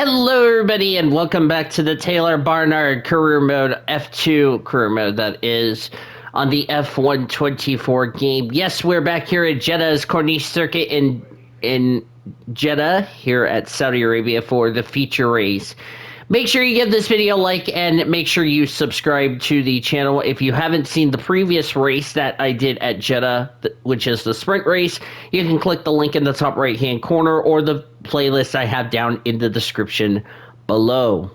Hello, everybody, and welcome back to the Taylor Barnard career mode, F2 career mode, that is on the F124 game. Yes, we're back here at Jeddah's Corniche Circuit in Jeddah, here at Saudi Arabia for the feature race. Make sure you give this video a like and make sure you subscribe to the channel. If you haven't seen the previous race that I did at Jeddah, which is the sprint race, you can click the link in the top right hand corner or the playlist I have down in the description below.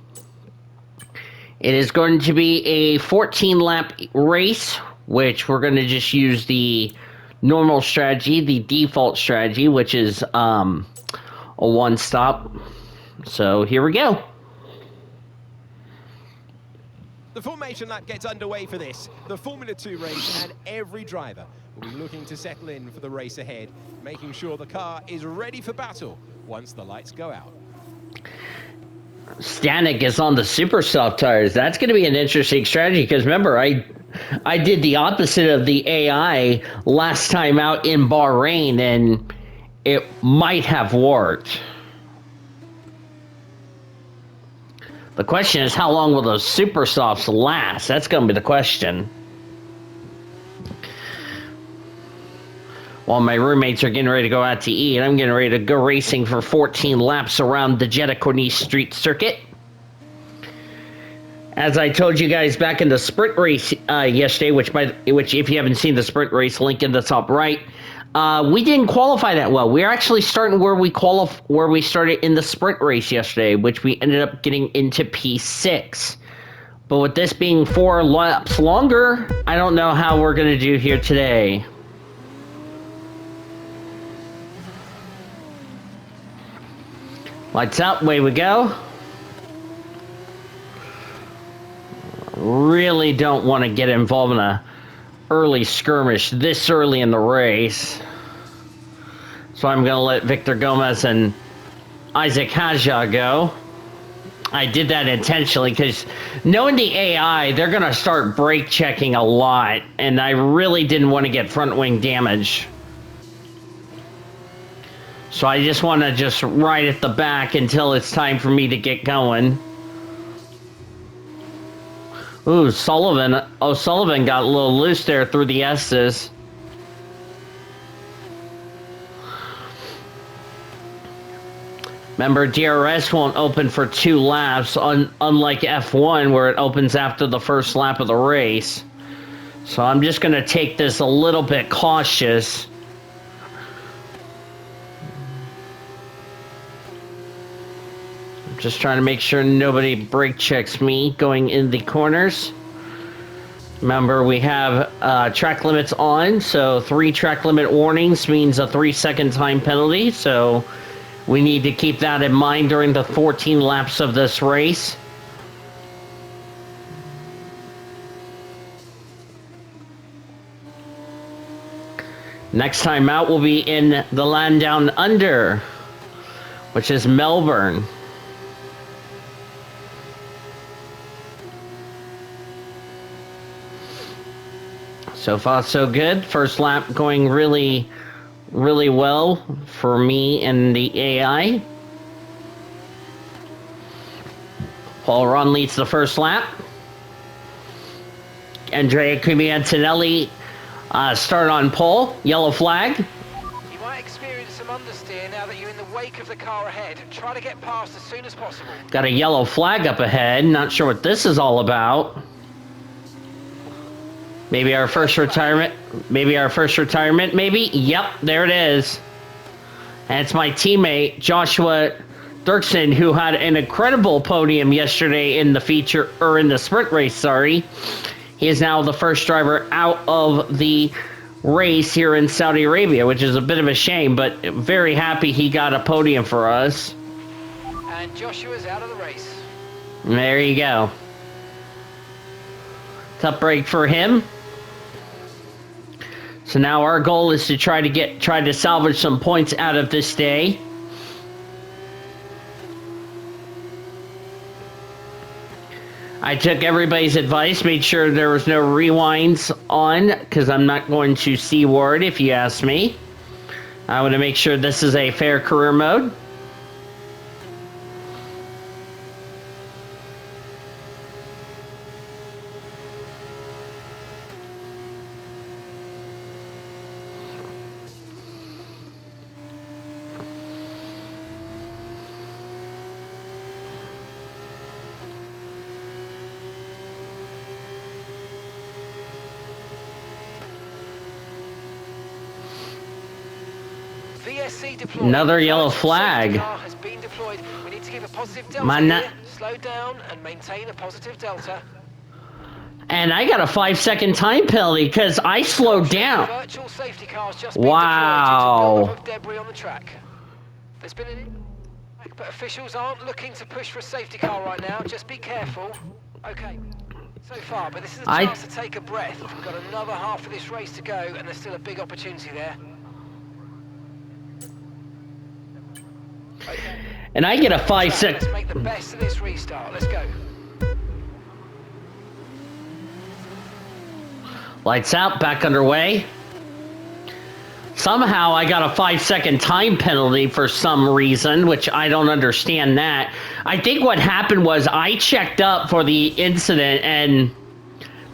It is going to be a 14 lap race, which we're going to just use the normal strategy, the default strategy, which is a one stop. So here we go. The formation lap gets underway for this, the Formula 2 race, and every driver will be looking to settle in for the race ahead, making sure the car is ready for battle once the lights go out. Stanek is on the super soft tires. That's going to be an interesting strategy because remember, I did the opposite of the AI last time out in Bahrain, and it might have worked. The question is, how long will those super softs last? That's going to be the question. While my roommates are getting ready to go out to eat, I'm getting ready to go racing for 14 laps around the Jeddah Corniche Street Circuit. As I told you guys back in the sprint race yesterday, which if you haven't seen the sprint race, link in the top right, we didn't qualify that well. We're actually starting where we started in the sprint race yesterday, which we ended up getting into P6. But with this being 4 laps longer, I don't know how we're going to do here today. Lights out, away we go. Really don't want to get involved in a early skirmish this early in the race. So I'm going to let Victor Gomez and Isaac Haja go. I did that intentionally because knowing the AI, they're going to start brake checking a lot, and I really didn't want to get front wing damage. So I just want to just ride at the back until it's time for me to get going. Ooh, O'Sullivan got a little loose there through the S's. Remember, DRS won't open for 2 laps, unlike F1, where it opens after the first lap of the race. So I'm just going to take this a little bit cautious. Just trying to make sure nobody brake checks me going in the corners. Remember, we have track limits on, so 3 track limit warnings means a 3-second time penalty, so we need to keep that in mind during the 14 laps of this race. Next time out, we'll be in the land down under, which is Melbourne. So far, so good. First lap going really, really well for me and the AI. Paul Ron leads the first lap. Andrea Antonelli start on pole. Yellow flag. You might experience some understeer now that you're in the wake of the car ahead. Try to get past as soon as possible. Got a yellow flag up ahead. Not sure what this is all about. Maybe our first retirement. Maybe. Yep, there it is. And it's my teammate, Joshua Dirksen, who had an incredible podium yesterday in the feature, or in the sprint race, sorry. He is now the first driver out of the race here in Saudi Arabia, which is a bit of a shame, but very happy he got a podium for us. And Joshua's out of the race. There you go. Tough break for him. So now our goal is to try to salvage some points out of this day. I took everybody's advice, made sure there was no rewinds on, because I'm not going to C-word if you ask me. I want to make sure this is a fair career mode. VSC deployed. Another yellow Virtual safety flag. car has been deployed. We need to keep a positive delta Man, here. Slow down and maintain a positive delta. And I got a 5-second time penalty because I slowed down. Virtual safety cars just been Wow. deployed due to buildup of debris on the track. There's been an but officials aren't looking to push for a safety car right now. Just be careful. Okay. So far, but this is a chance to take a breath. We've got another half of this race to go, and there's still a big opportunity there. Okay. And I get a 5-second. Let's make the best of this restart. Let's go. Lights out, back underway. Somehow I got a 5-second time penalty for some reason, which I don't understand that. I think what happened was I checked up for the incident and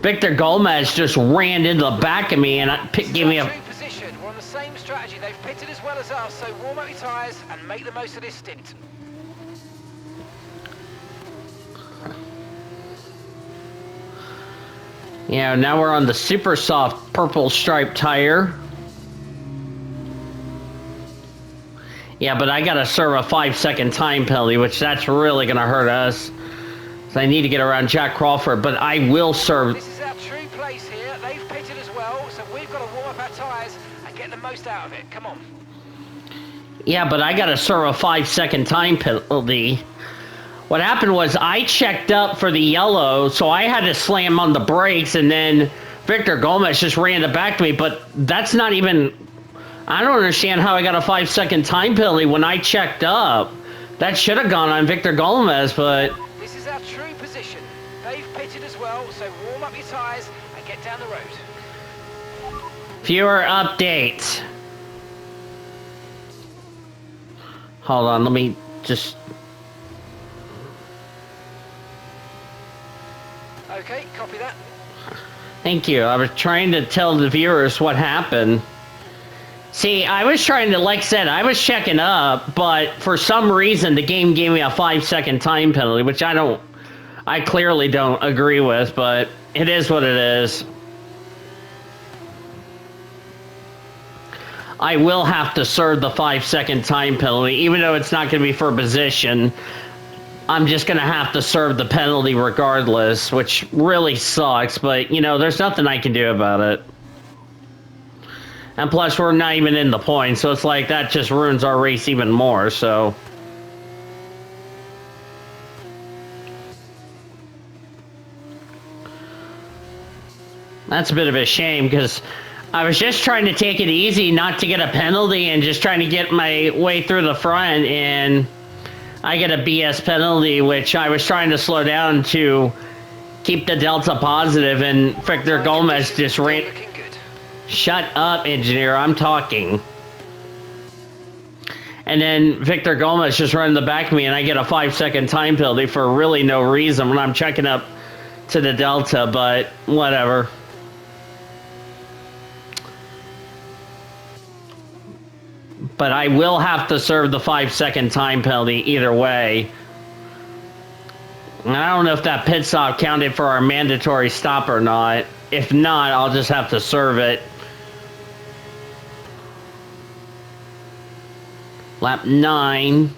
Victor Gomez just ran into the back of me and gave me a... True position. We're on the same strategy. They've pitted as well as us, so warm up your tyres and make the most of this stint. Yeah, now we're on the super soft purple striped tire. Yeah, but I gotta serve a 5-second time penalty, which that's really gonna hurt us. So I need to get around Jack Crawford, but I will serve. This is our true place here. They've pitted as well, so we've got to warm up our tyres and get the most out of it. Come on. Yeah, but I gotta serve a 5-second time penalty. What happened was I checked up for the yellow, so I had to slam on the brakes, and then Victor Gomez just ran the back to me, but that's not even... I don't understand how I got a 5-second time penalty when I checked up. That should have gone on Victor Gomez, but... This is our true position. They've pitted as well, so warm up your tyres and get down the road. Fewer updates. Hold on, let me just... Okay, copy that. Thank you. I was trying to tell the viewers what happened. See, I was trying to, like I said, I was checking up, but for some reason the game gave me a 5-second time penalty, which I clearly don't agree with, but it is what it is. I will have to serve the 5-second time penalty, even though it's not going to be for position. I'm just going to have to serve the penalty regardless, which really sucks, but, you know, there's nothing I can do about it. And plus, we're not even in the points, so it's like that just ruins our race even more, so... That's a bit of a shame, because I was just trying to take it easy, not to get a penalty, and just trying to get my way through the front, and I get a BS penalty, which I was trying to slow down to keep the delta positive, and Victor Gomez just ran... Shut up, engineer, I'm talking. And then Victor Gomez just ran in the back of me, and I get a 5-second time penalty for really no reason when I'm checking up to the delta, but whatever. But I will have to serve the 5-second time penalty either way. And I don't know if that pit stop counted for our mandatory stop or not. If not, I'll just have to serve it. Lap 9.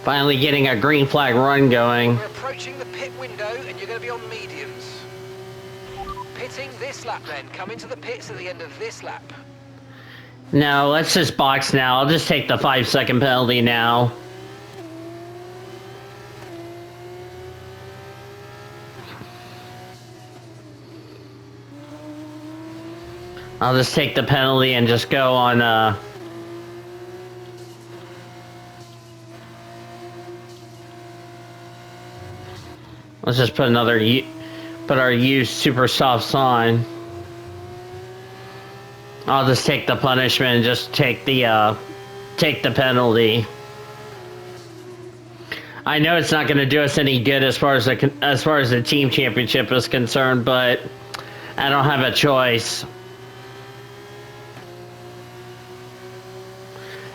Finally getting a green flag run going. We're approaching the pit window and you're going to be on mediums. Pitting this lap then. Come into the pits at the end of this lap. No, let's just box now. I'll just take the 5-second penalty now. I'll just take the penalty and just go on, let's just put our used super softs on. I'll just take the punishment and just take the take the penalty. I know it's not going to do us any good as far as the team championship is concerned, but I don't have a choice.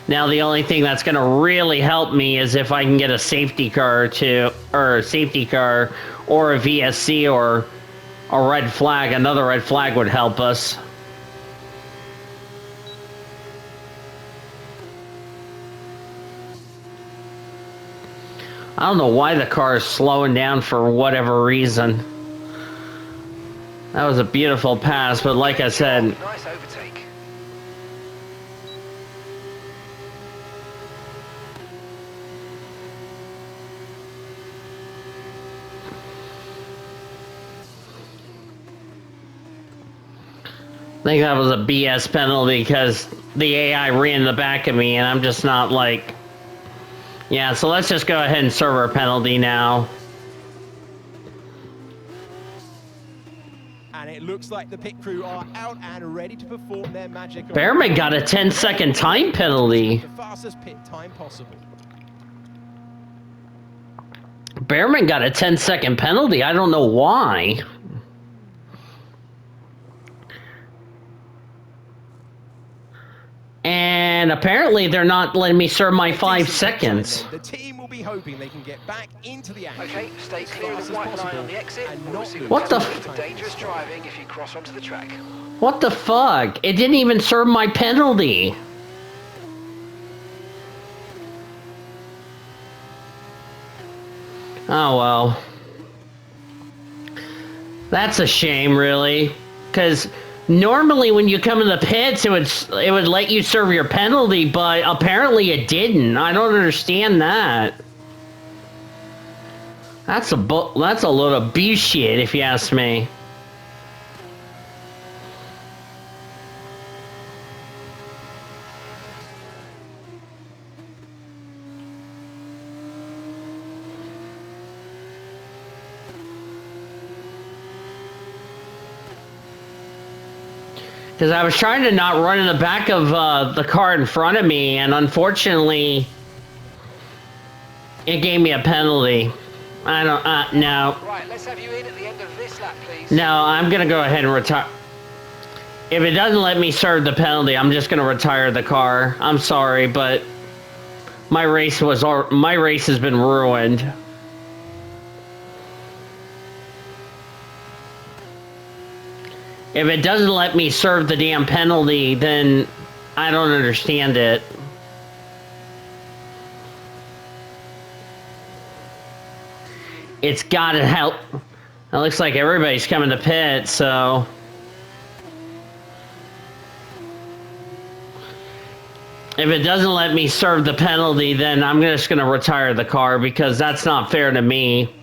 Now the only thing that's going to really help me is if I can get a safety car or a VSC or a red flag. Another red flag would help us. I don't know why the car is slowing down for whatever reason. That was a beautiful pass, but like I said... Nice overtake. I think that was a BS penalty because the AI ran in the back of me and I'm just not like... Yeah, so let's just go ahead and serve our penalty now. And it looks like the pit crew are out and ready to perform their magic. Behrman got a 10-second time penalty. The fastest pit time possible. Behrman got a 10-second penalty. I don't know why. And apparently they're not letting me serve my 5 seconds. The team will be hoping they can get back into the action. Okay, stay clear of the white line on the exit. What the dangerous driving if you cross onto the track. What the fuck? It didn't even serve my penalty. Oh well. That's a shame, really. Because normally when you come in the pits, it would let you serve your penalty, but apparently it didn't. I don't understand that. That's a load of B shit, if you ask me. Because I was trying to not run in the back of the car in front of me, and unfortunately, it gave me a penalty. I don't, no. Right, let's have you in at the end of this lap, please. No, I'm going to go ahead and retire. If it doesn't let me serve the penalty, I'm just going to retire the car. I'm sorry, but my race has been ruined. If it doesn't let me serve the damn penalty, then I don't understand it. It's gotta help. It looks like everybody's coming to pit, so... If it doesn't let me serve the penalty, then I'm just gonna retire the car because that's not fair to me.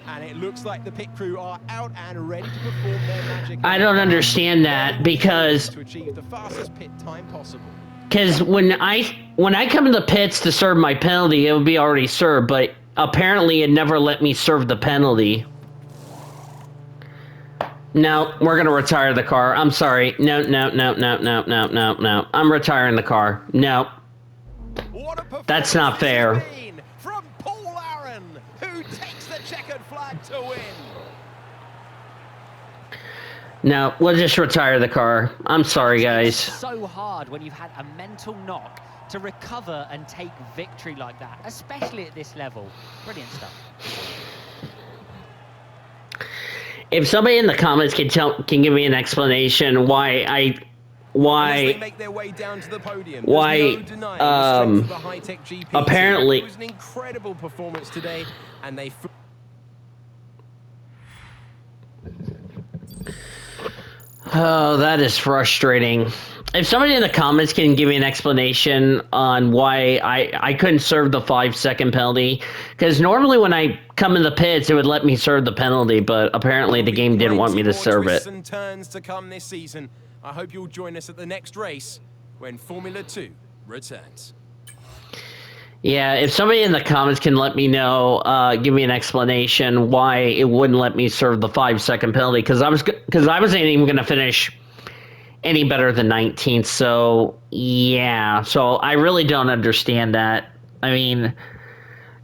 And it looks like the pit crew are out and ready to perform their magic. I don't understand that because... To achieve the fastest pit time possible. Because when I come in the pits to serve my penalty, it would be already served, but apparently it never let me serve the penalty. No, we're gonna retire the car. I'm sorry. No. I'm retiring the car. No. That's not fair. From Paul Aaron, who takes the checkered flag to win. No, we'll just retire the car. I'm sorry, guys. It's so hard when you've had a mental knock to recover and take victory like that, especially at this level. Brilliant stuff. If somebody in the comments can give me an explanation why As they make their way down to the podium, why, there's no denying the strength of the high-tech GP team. apparently- It was an incredible performance today, and they... Oh, that is frustrating. If somebody in the comments can give me an explanation on why I couldn't serve the 5-second penalty, because normally when I come in the pits, it would let me serve the penalty, but apparently the game didn't want me to serve it. And turns to come this season. I hope you'll join us at the next race when Formula 2 returns. Yeah, if somebody in the comments can let me know, give me an explanation why it wouldn't let me serve the 5-second penalty, because I wasn't even going to finish any better than 19th. So yeah, so I really don't understand that. I mean,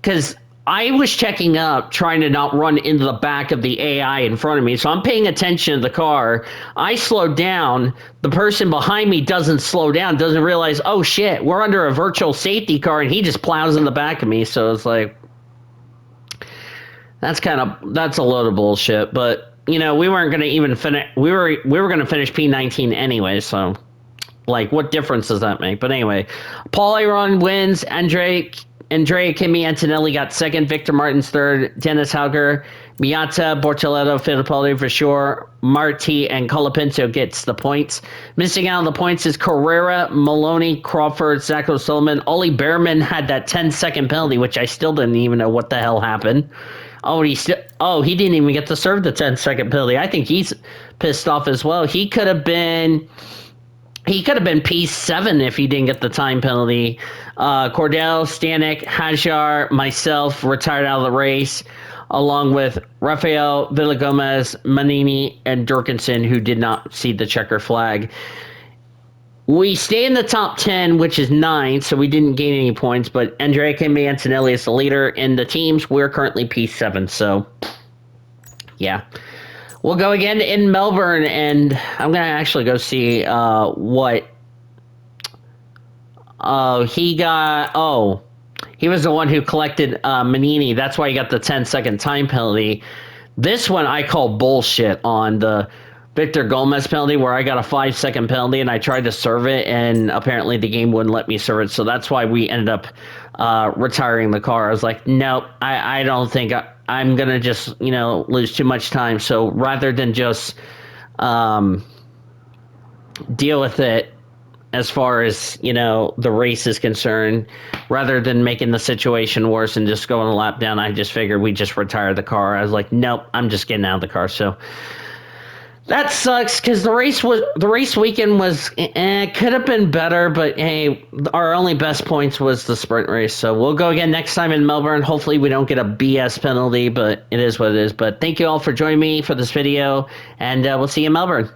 because I was checking up, trying to not run into the back of the AI in front of me. So I'm paying attention to the car. I slowed down. The person behind me doesn't slow down, doesn't realize, oh shit, we're under a virtual safety car, and he just plows in the back of me. So it's like, that's a load of bullshit. But you know, we weren't gonna even finish. We were gonna finish P19 anyway. So like, what difference does that make? But anyway, Paul Aron wins. Andrea Kimi Antonelli got second. Victor Martins third. Dennis Hauger, Miata, Bortoletto, Fittipaldi for sure. Marti and Colapinto gets the points. Missing out on the points is Carrera, Maloney, Crawford, Zach O'Sullivan. Ollie Behrman had that 10-second penalty, which I still didn't even know what the hell happened. He didn't even get to serve the 10-second penalty. I think he's pissed off as well. He could have been P7 if he didn't get the time penalty. Cordell, Stanek, Hajar, myself retired out of the race, along with Rafael Villagomez, Manini, and Durkinson, who did not see the checker flag. We stay in the top 10, which is 9, so we didn't gain any points, but Andrea Kimi Antonelli is the leader in the teams. We're currently P7, so yeah. We'll go again in Melbourne, and I'm going to actually go see what he got. He was the one who collected Manini. That's why he got the 10-second time penalty. This one I call bullshit on the Victor Gomez penalty, where I got a 5-second penalty, and I tried to serve it, and apparently the game wouldn't let me serve it. So that's why we ended up retiring the car. I was like, nope, I don't think I'm going to just, lose too much time. So rather than just deal with it as far as, the race is concerned, rather than making the situation worse and just going a lap down, I just figured we just retire the car. I was like, nope, I'm just getting out of the car. So that sucks, because the race weekend was could have been better, but hey, our only best points was the sprint race. So we'll go again next time in Melbourne. Hopefully we don't get a BS penalty, but it is what it is. But thank you all for joining me for this video, and we'll see you in Melbourne.